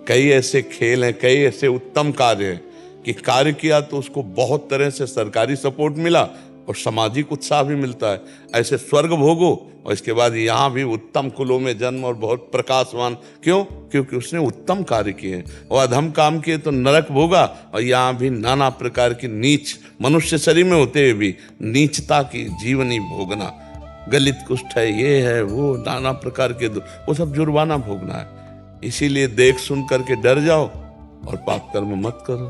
कई ऐसे खेल हैं, कई ऐसे उत्तम कार्य हैं कि कार्य किया तो उसको बहुत तरह से सरकारी सपोर्ट मिला और सामाजिक उत्साह भी मिलता है। ऐसे स्वर्ग भोगो और इसके बाद यहाँ भी उत्तम कुलों में जन्म और बहुत प्रकाशवान। क्यों? क्योंकि उसने उत्तम कार्य किए और अधम काम किए तो नरक भोगा और यहाँ भी नाना प्रकार की नीच, मनुष्य शरीर में होते हुए भी नीचता की जीवनी भोगना, गलित कुष्ठ है, ये है वो, नाना प्रकार के वो सब जुर्माना भोगना है। इसीलिए देख सुन करके डर जाओ और पाप कर्म मत करो।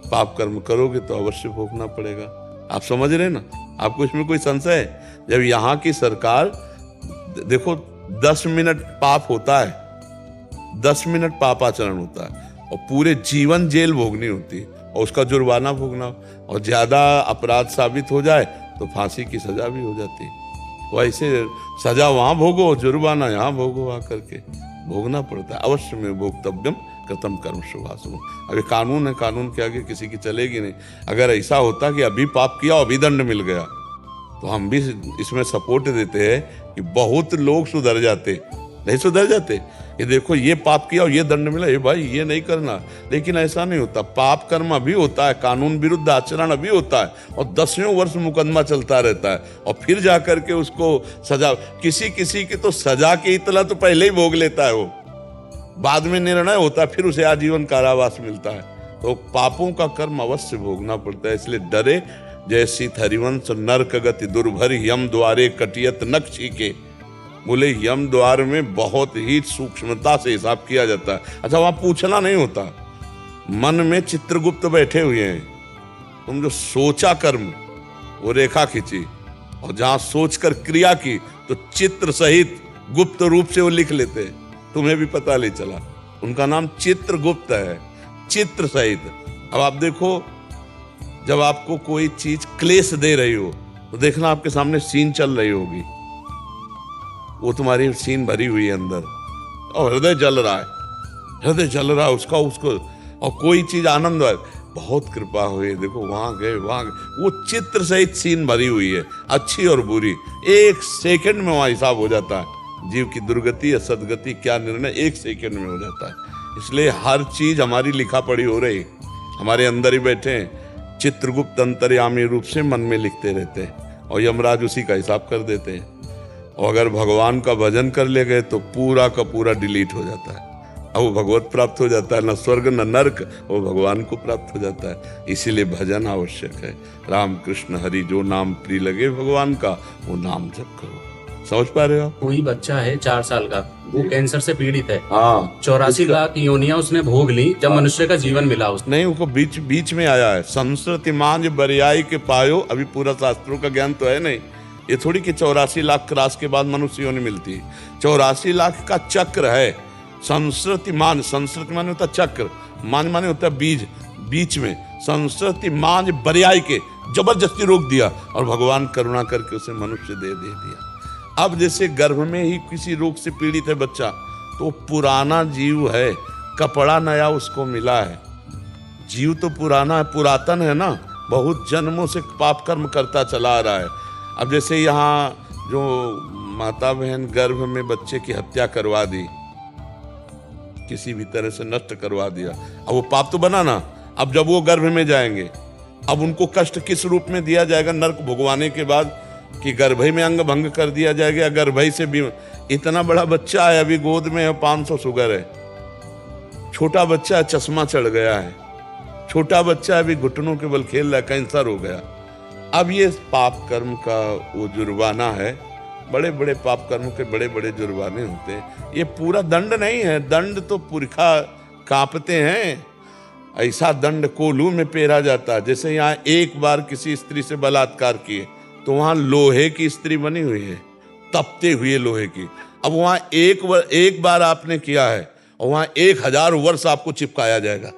पाप कर्म करोगे तो अवश्य भोगना पड़ेगा। आप समझ रहे ना? आपको इसमें कोई संशय है? जब यहाँ की सरकार देखो 10 मिनट पाप होता है, 10 मिनट पापाचरण होता है और पूरे जीवन जेल भोगनी होती है और उसका जुर्माना भोगना, और ज्यादा अपराध साबित हो जाए तो फांसी की सजा भी हो जाती है। वैसे सजा वहां भोगो, जुर्माना यहाँ भोगो, आकर के भोगना पड़ता है। अवश्य में भोक्तव्यम कृतम कर्म शुभाशुभ। अभी कानून है, कानून के आगे किसी की चलेगी नहीं। अगर ऐसा होता कि अभी पाप किया अभी दंड मिल गया तो हम भी इसमें सपोर्ट देते हैं कि बहुत लोग सुधर जाते। नहीं सुधर जाते, ये देखो ये पाप किया और ये दंड मिला, ये भाई ये नहीं करना। लेकिन ऐसा नहीं होता। पाप कर्म अभी होता है, कानून विरुद्ध आचरण अभी होता है और 10वें वर्ष मुकदमा चलता रहता है और फिर जाकर के उसको सजा, किसी किसी की तो सजा की इतला तो पहले ही भोग लेता है, वो बाद में निर्णय होता है, फिर उसे आजीवन कारावास मिलता है। तो पापों का कर्म अवश्य भोगना पड़ता है। इसलिए डरे जैसी हरिवंश नरक गति दुर्भर यम द्वारे कटियत नक्शी के। बोले यम द्वार में बहुत ही सूक्ष्मता से हिसाब किया जाता है। अच्छा, वहां पूछना नहीं होता, मन में चित्रगुप्त बैठे हुए हैं। तुम जो सोचा कर्म वो रेखा खींची और जहां सोचकर क्रिया की तो चित्र सहित गुप्त रूप से वो लिख लेते हैं, तुम्हें भी पता नहीं चला। उनका नाम चित्रगुप्त है, चित्र सहित। अब आप देखो, जब आपको कोई चीज क्लेश दे रही हो तो देखना आपके सामने सीन चल रही होगी, वो तुम्हारी सीन भरी हुई है अंदर और हृदय जल रहा है, हृदय जल रहा है उसका, उसको, और कोई चीज आनंद है, बहुत कृपा हुई, देखो वहां गए, वो चित्र सहित सीन भरी हुई है, अच्छी और बुरी। 1 सेकंड में वहां हिसाब हो जाता है। जीव की दुर्गति या सदगति क्या निर्णय 1 सेकंड में हो जाता है। इसलिए हर चीज हमारी लिखा पढ़ी हो रही, हमारे अंदर ही बैठे हैं। चित्रगुप्त अंतर्यामी रूप से मन में लिखते रहते हैं और यमराज उसी का हिसाब कर देते हैं। और अगर भगवान का भजन कर ले गए तो पूरा का पूरा डिलीट हो जाता है। अब वो भगवत प्राप्त हो जाता है, न स्वर्ग न नर्क, वो भगवान को प्राप्त हो जाता है। इसीलिए भजन आवश्यक है। राम कृष्ण हरि जो नाम प्रिय लगे भगवान का, वो नाम जप करो। समझ पा रहे हो आप? कोई बच्चा है 4 साल का, वो कैंसर से पीड़ित है। हाँ, 84 लाख योनियां उसने भोग ली जब मनुष्य का जीवन मिला उसने। नहीं, वो बीच में आया है। संस्कृति मांझ बरियाई के पायो, अभी पूरा शास्त्रों का ज्ञान तो है नहीं। ये थोड़ी कि 84 लाख क्रॉस के बाद मनुष्य योनि मिलती है। 84 लाख का चक्र है। संस्कृति मान, संस्कृति माने होता चक्र, मान माने होता बीज, बीच में संस्कृति मांझ बरियाई के जबरदस्ती रोक दिया और भगवान करुणा करके उसे मनुष्य दे दिया। अब जैसे गर्भ में ही किसी रोग से पीड़ित है बच्चा, तो पुराना जीव है, कपड़ा नया उसको मिला है। जीव तो पुराना है, पुरातन है ना, बहुत जन्मों से पाप कर्म करता चला आ रहा है। अब जैसे यहाँ जो माता बहन गर्भ में बच्चे की हत्या करवा दी, किसी भी तरह से नष्ट करवा दिया, अब वो पाप तो बना ना। अब जब वो गर्भ में जाएंगे, अब उनको कष्ट किस रूप में दिया जाएगा नरक भुगवाने के बाद, कि गर्भई में अंग भंग कर दिया जाएगा, गर्भई से भी। इतना बड़ा बच्चा है, अभी गोद में है, 500 शुगर है, छोटा बच्चा है, चश्मा चढ़ गया है, छोटा बच्चा अभी घुटनों के बल खेल रहा है, कैंसर हो गया। अब ये पाप कर्म का वो जुर्माना है। बड़े बड़े पाप कर्म के बड़े बड़े जुर्माने होते हैं। ये पूरा दंड नहीं है, दंड तो पुरखा कांपते हैं। ऐसा दंड कोलू में पेरा जाता है। जैसे यहाँ एक बार किसी स्त्री से बलात्कार किए तो वहां लोहे की स्त्री बनी हुई है, तपते हुए लोहे की। अब वहां एक बार आपने किया है और वहां 1000 वर्ष आपको चिपकाया जाएगा,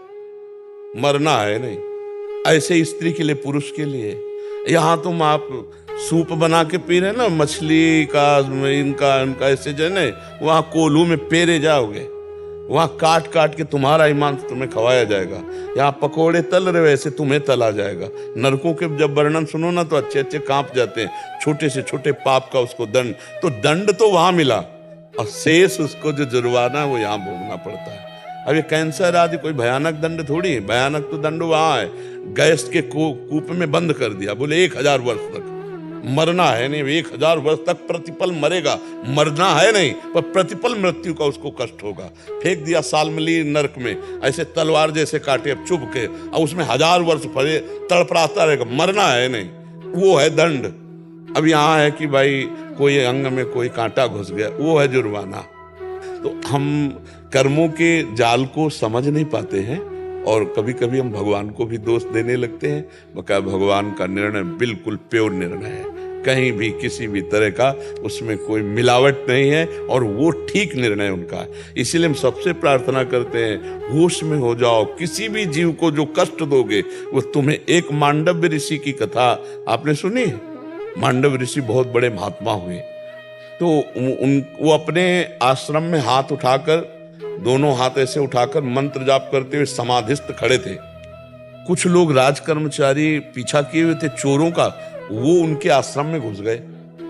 मरना है नहीं। ऐसे स्त्री के लिए, पुरुष के लिए। यहाँ तुम आप सूप बना के पी रहे ना, मछली का, इनका ऐसे जो है, वहां कोलू में पेरे जाओगे, वहां काट काट के तुम्हारा ईमान तुम्हें खवाया जाएगा। यहाँ पकोड़े तल रहे वैसे तुम्हें तला जाएगा। नरकों के जब वर्णन सुनो ना तो अच्छे अच्छे कांप जाते हैं। छोटे से छोटे पाप का उसको दंड, तो दंड तो वहां मिला और शेष उसको जो जुर्माना वो यहाँ भोगना पड़ता है। अब ये कैंसर आदि कोई भयानक दंड थोड़ी है, भयानक तो दंड वहां है, गैस के कूप में बंद कर दिया, बोले 1000 वर्ष तक मरना है नहीं, 1000 वर्ष तक प्रतिपल मरेगा, मरना है नहीं पर प्रतिपल मृत्यु का उसको कष्ट होगा। फेंक दिया सालमली नरक में, ऐसे तलवार जैसे काटे अब चुभ के, और उसमें 1000 वर्ष फरे तड़पड़ाता रहेगा, मरना है नहीं, वो है दंड। अब यहाँ है कि भाई कोई अंग में कोई कांटा घुस गया, वो है जुर्माना। तो हम कर्मों के जाल को समझ नहीं पाते हैं और कभी कभी हम भगवान को भी दोष देने लगते हैं। बका भगवान का निर्णय बिल्कुल प्योर निर्णय है, कहीं भी किसी भी तरह का उसमें कोई मिलावट नहीं है और वो ठीक निर्णय उनका है। इसीलिए हम सबसे प्रार्थना करते हैं, होश में हो जाओ, किसी भी जीव को जो कष्ट दोगे वो तुम्हें। एक मांडव्य ऋषि की कथा आपने सुनी है? मांडव ऋषि बहुत बड़े महात्मा हुए, तो वो अपने आश्रम में हाथ उठाकर, दोनों हाथ ऐसे उठाकर मंत्र जाप करते हुए समाधिस्थ खड़े थे। कुछ लोग राज कर्मचारी पीछा किए हुए थे चोरों का, वो उनके आश्रम में घुस गए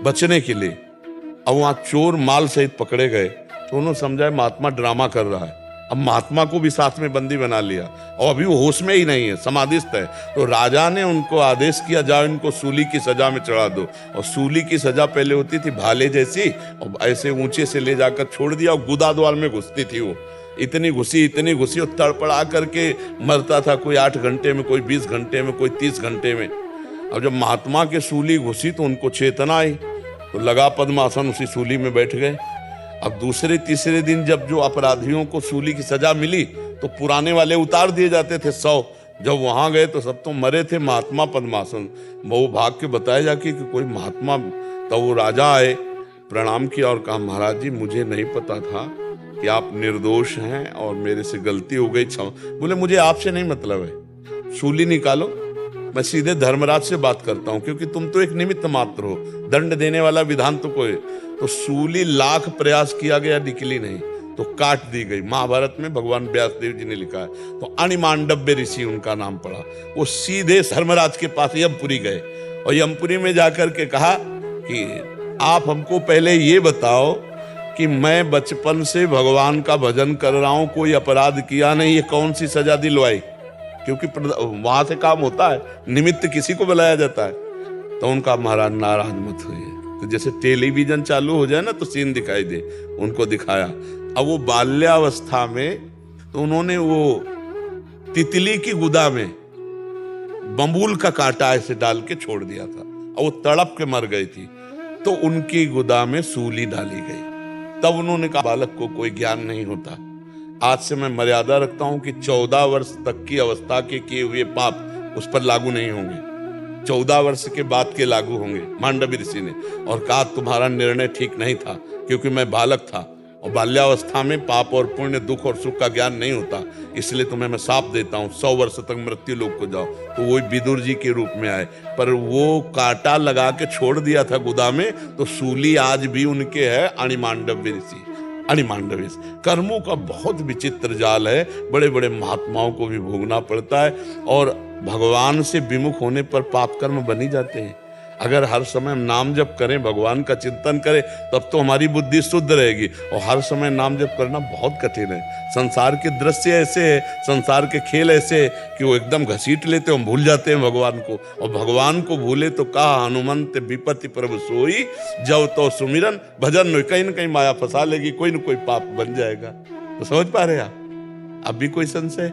बचने के लिए। अब वहां चोर माल सहित पकड़े गए, तो उन्होंने समझा महात्मा ड्रामा कर रहा है। अब महात्मा को भी साथ में बंदी बना लिया और अभी वो होश में ही नहीं है, समाधिस्थ है। तो राजा ने उनको आदेश किया, जाओ इनको सूली की सजा में चढ़ा दो। और सूली की सजा पहले होती थी भाले जैसी, और ऐसे ऊंचे से ले जाकर छोड़ दिया और गुदा द्वार में घुसती थी वो। इतनी घुसी और तड़पड़ा करके मरता था, कोई 8 घंटे में, कोई 20 घंटे में, कोई 30 घंटे में। अब जब महात्मा के सूली घुसी तो उनको चेतना आई, तो लगा पद्मासन, उसी सूली में बैठ गए। अब दूसरे तीसरे दिन जब जो अपराधियों को सूली की सजा मिली तो पुराने वाले उतार दिए जाते थे 100। जब वहां गए तो सब तो मरे थे, महात्मा पद्मासन। वो भाग के बताया जाके कि कोई महात्मा, तो वो राजा आए, प्रणाम किया और कहा, महाराज जी मुझे नहीं पता था कि आप निर्दोष हैं और मेरे से गलती हो गई। बोले मुझे आपसे नहीं मतलब है, सूली निकालो, मैं सीधे धर्मराज से बात करता हूं, क्योंकि तुम तो एक निमित्त मात्र हो, दंड देने वाला विधान तो कोई। तो सूली लाख प्रयास किया गया, निकली नहीं, तो काट दी गई। महाभारत में भगवान व्यासदेव जी ने लिखा है। तो अणिमांडव्य ऋषि उनका नाम पड़ा। वो सीधे धर्मराज के पास यमपुरी गए और यमपुरी में जाकर के कहा कि आप हमको पहले ये बताओ कि मैं बचपन से भगवान का भजन कर रहा हूं, कोई अपराध किया नहीं, ये कौन सी सजा दिलवाई? क्योंकि वहां से काम होता है, निमित्त किसी को बुलाया जाता है। तो उनका, महाराज नाराज मत होइए। तो जैसे टेलीविजन चालू हो जाए ना तो सीन दिखाई दे, उनको दिखाया। अब वो बाल्यावस्था में तो उन्होंने वो तितली की गुदा में बम्बूल का कांटा ऐसे डाल के छोड़ दिया था और वो तड़प के मर गई थी। तो उनकी गुदा में सूली डाली गई। तब उन्होंने कहा, बालक को कोई ज्ञान नहीं होता। आज से मैं मर्यादा रखता हूं कि 14 वर्ष तक की अवस्था के किए हुए पाप उस पर लागू नहीं होंगे, 14 वर्ष के बाद के लागू होंगे। मांडव्य ऋषि ने और कहा, तुम्हारा निर्णय ठीक नहीं था, क्योंकि मैं बालक था और बाल्यावस्था में पाप और पुण्य, दुख और सुख का ज्ञान नहीं होता, इसलिए तुम्हें मैं साप देता हूँ, 100 वर्ष तक मृत्यु लोक को जाओ। तो वो विदुर जी के रूप में आए, पर वो कांटा लगा के छोड़ दिया था गुदा में, तो सूली आज भी उनके है। अणिमांडव्य ऋषि, अणिमांडव्य कर्मों का बहुत विचित्र जाल है, बड़े बड़े महात्माओं को भी भोगना पड़ता है। और भगवान से विमुख होने पर पाप कर्म बनी जाते हैं। अगर हर समय हम नाम जप करें, भगवान का चिंतन करें, तब तो हमारी बुद्धि शुद्ध रहेगी। और हर समय नाम जप करना बहुत कठिन है। संसार के दृश्य ऐसे है, संसार के खेल ऐसे है कि वो एकदम घसीट लेते, हम भूल जाते हैं भगवान को। और भगवान को भूले तो कहा, हनुमंत विपत्ति प्रभु सोई, जब तो सुमिरन भजन में कहीं न कहीं माया फंसा लेगी, कोई न कोई पाप बन जाएगा। तो समझ पा रहे आप? अब भी कोई संशय?